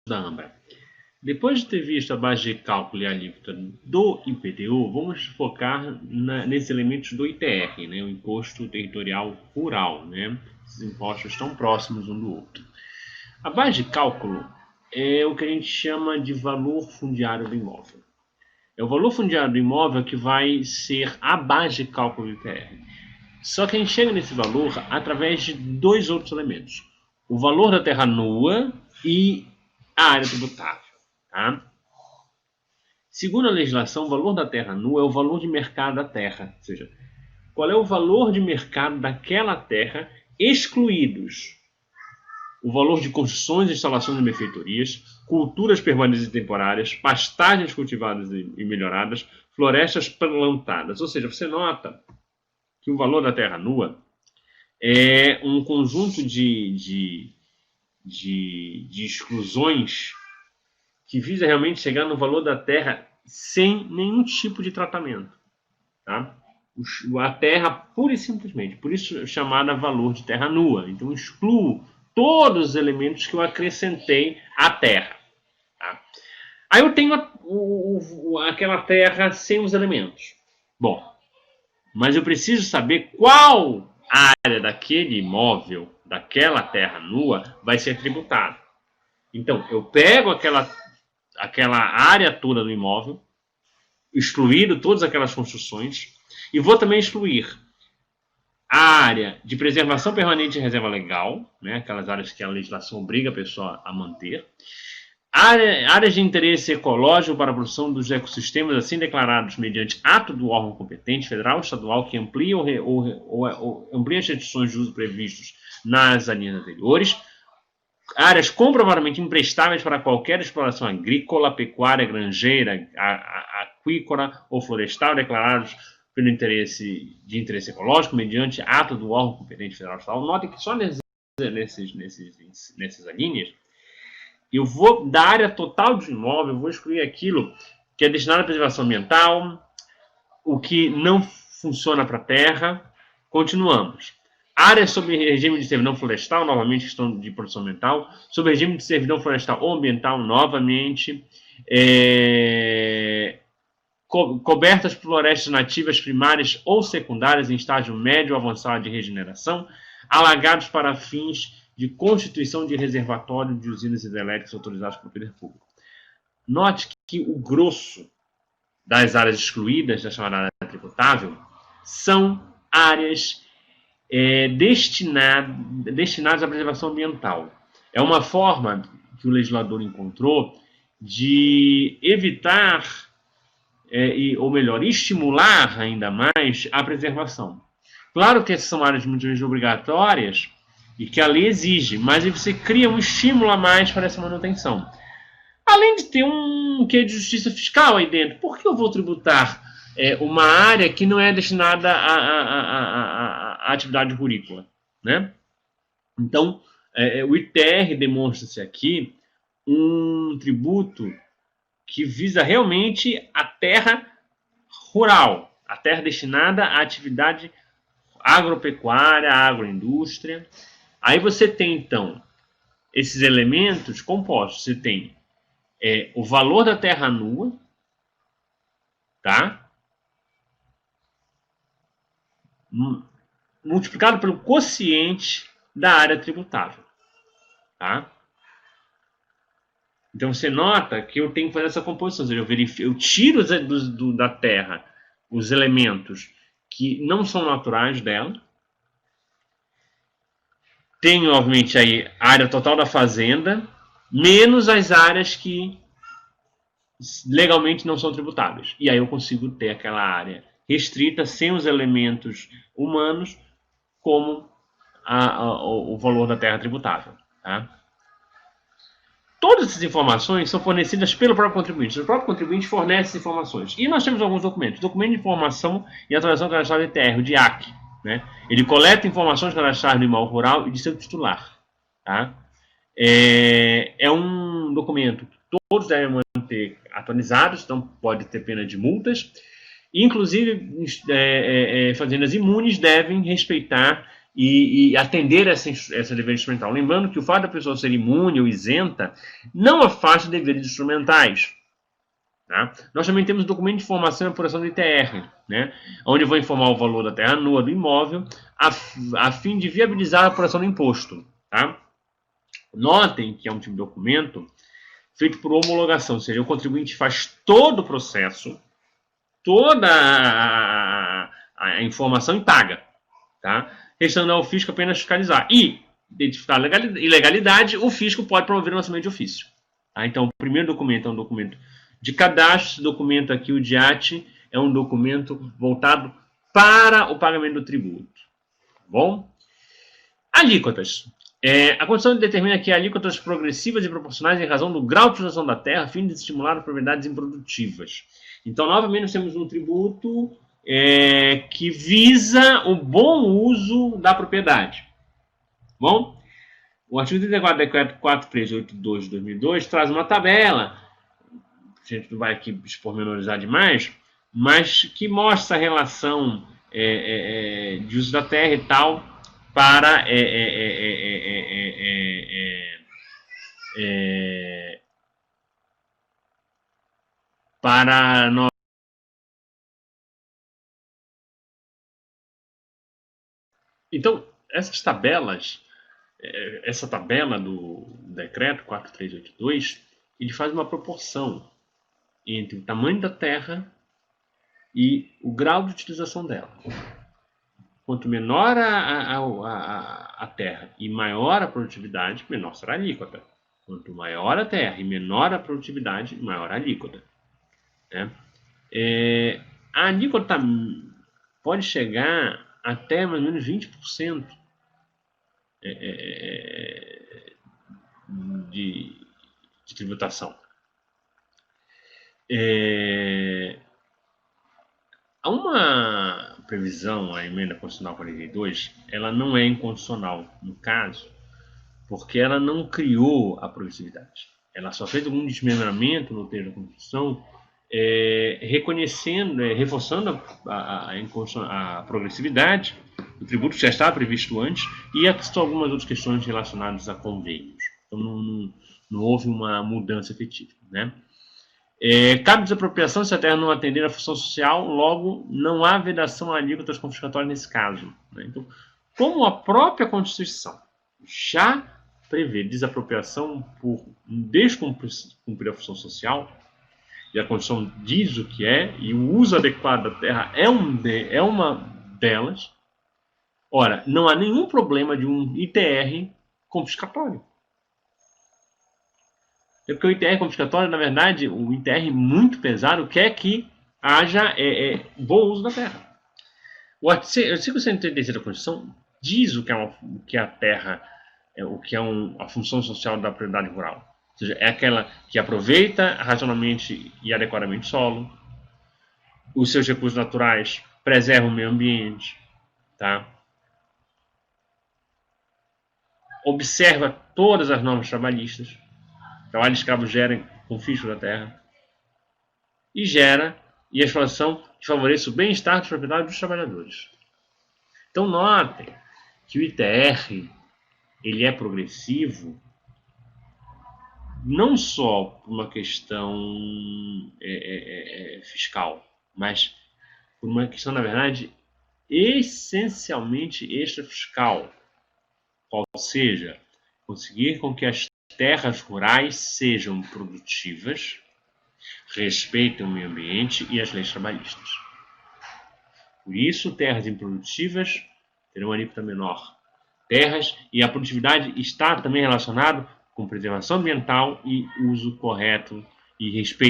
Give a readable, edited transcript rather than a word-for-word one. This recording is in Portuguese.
da AMBRA. Depois de ter visto a base de cálculo e a alíquota do IPTU, vamos focar nesses elementos do ITR, né, o Imposto Territorial Rural. Né? Esses impostos estão próximos um do outro. A base de cálculo é o que a gente chama de valor fundiário do imóvel. É o valor fundiário do imóvel que vai ser a base de cálculo do ITR. Só que a gente chega nesse valor através de dois outros elementos. O valor da terra nua e a área tributável. Tá? Segundo a legislação, o valor da terra nua é o valor de mercado da terra. Ou seja, qual é o valor de mercado daquela terra, excluídos o valor de construções, instalações e benfeitorias, culturas permanentes e temporárias, pastagens cultivadas e melhoradas, florestas plantadas. Ou seja, você nota que o valor da terra nua é um conjunto de exclusões que visa realmente chegar no valor da terra sem nenhum tipo de tratamento. Tá? A terra pura e simplesmente, por isso é chamada valor de terra nua. Então excluo todos os elementos que eu acrescentei à terra. Tá? Aí eu tenho aquela terra sem os elementos. Bom, mas eu preciso saber qual área daquele imóvel, daquela terra nua, vai ser tributada. Então, eu pego aquela área toda do imóvel, excluindo todas aquelas construções, e vou também excluir a área de preservação permanente e reserva legal, né, aquelas áreas que a legislação obriga a pessoa a manter, áreas de interesse ecológico para a produção dos ecossistemas assim declarados mediante ato do órgão competente, federal ou estadual, que amplia ou amplia as restrições de uso previstos nas linhas anteriores, áreas comprovadamente imprestáveis para qualquer exploração agrícola, pecuária, granjeira, aquícola ou florestal declarados pelo interesse ecológico mediante ato do órgão competente federal ou estadual. Notem que só nessas linhas eu vou da área total do imóvel, eu vou excluir aquilo que é destinado à preservação ambiental, o que não funciona para a terra. Continuamos. Áreas sob regime de servidão florestal, novamente questão de produção ambiental, sob regime de servidão florestal ou ambiental, novamente, cobertas por florestas nativas primárias ou secundárias em estágio médio ou avançado de regeneração, alagados para fins de constituição de reservatório de usinas hidrelétricas autorizadas pelo poder público. Note que o grosso das áreas excluídas da chamada área tributável são áreas destinadas à preservação ambiental. É uma forma que o legislador encontrou de evitar, ou melhor, estimular ainda mais a preservação. Claro que essas são áreas muitas vezes obrigatórias e que a lei exige, mas aí você cria um estímulo a mais para essa manutenção. Além de ter um quê de justiça fiscal aí dentro, por que eu vou tributar uma área que não é destinada à atividade rurícola? Né? Então, o ITR demonstra-se aqui um tributo que visa realmente a terra rural, a terra destinada à atividade agropecuária, agroindústria. Aí você tem, então, esses elementos compostos. Você tem o valor da terra nua, tá? Multiplicado pelo quociente da área tributável, tá? Então você nota que eu tenho que fazer essa composição, ou seja, eu tiro da terra os elementos que não são naturais dela. Tenho, obviamente, aí a área total da fazenda, menos as áreas que legalmente não são tributáveis. E aí eu consigo ter aquela área restrita, sem os elementos humanos, como o valor da terra tributável. Tá? Todas essas informações são fornecidas pelo próprio contribuinte. O próprio contribuinte fornece essas informações. E nós temos alguns documentos. Documento de Informação e Atualização Cadastral do ITR, o DIAC. Né? Ele coleta informações cadastrais do imóvel rural e de seu titular. Tá? É um documento que todos devem manter atualizados, então pode ter pena de multas. Inclusive, fazendas imunes devem respeitar e atender essa dever instrumental. Lembrando que o fato da pessoa ser imune ou isenta não afasta deveres instrumentais. Tá? Nós também temos documento de informação e apuração do ITR, né? Onde eu vou informar o valor da terra nua do imóvel a fim de viabilizar a apuração do imposto. Tá? Notem que é um tipo de documento feito por homologação, ou seja, o contribuinte faz todo o processo, toda a informação e paga. Tá? Restando ao fisco apenas fiscalizar. E, identificar ilegalidade, o fisco pode promover o lançamento de ofício. Tá? Então, o primeiro documento é um documento de cadastro. Esse documento aqui, o DIAT, é um documento voltado para o pagamento do tributo. Bom? Alíquotas. A Constituição determina que alíquotas progressivas e proporcionais em razão do grau de utilização da terra, a fim de estimular propriedades improdutivas. Então, novamente, nós temos um tributo que visa o bom uso da propriedade. Bom? O artigo 34 do Decreto 4382 de 2002 traz uma tabela, a gente não vai aqui pormenorizar demais, mas que mostra a relação de uso da terra e tal para nós. Então, essas tabelas, essa tabela do decreto 4382, ele faz uma proporção entre o tamanho da terra e o grau de utilização dela. Quanto menor a terra e maior a produtividade, menor será a alíquota. Quanto maior a terra e menor a produtividade, maior a alíquota. A alíquota pode chegar até mais ou menos 20% de tributação. Há uma previsão, a emenda constitucional 42, ela não é inconstitucional no caso, porque ela não criou a progressividade. Ela só fez algum desmembramento no texto da Constituição, reconhecendo, reforçando a progressividade do tributo que já estava previsto antes e algumas outras questões relacionadas a convênios. Então não houve uma mudança efetiva, né? Cabe desapropriação se a terra não atender a função social, logo não há vedação a alíquotas confiscatórias nesse caso. Né? Então, como a própria Constituição já prevê desapropriação por descumprir a função social, e a Constituição diz o que é, e o uso adequado da terra é uma delas, ora, não há nenhum problema de um ITR confiscatório. Porque o ITR confiscatório, na verdade, o ITR muito pesado quer que haja bom uso da terra. O artigo 136 da Constituição diz o que é a terra, o que é a função social da propriedade rural. Ou seja, é aquela que aproveita racionalmente e adequadamente o solo, os seus recursos naturais, preserva o meio ambiente, tá? Observa todas as normas trabalhistas. Trabalho escravo gera confisco da terra. E a exploração que favorece o bem-estar dos proprietários dos trabalhadores. Então, notem que o ITR ele é progressivo não só por uma questão fiscal, mas por uma questão, na verdade, essencialmente extrafiscal. Ou seja, conseguir com que as terras rurais sejam produtivas, respeitem o meio ambiente e as leis trabalhistas. Por isso, terras improdutivas terão alíquota menor. E a produtividade está também relacionado com preservação ambiental e uso correto e respeito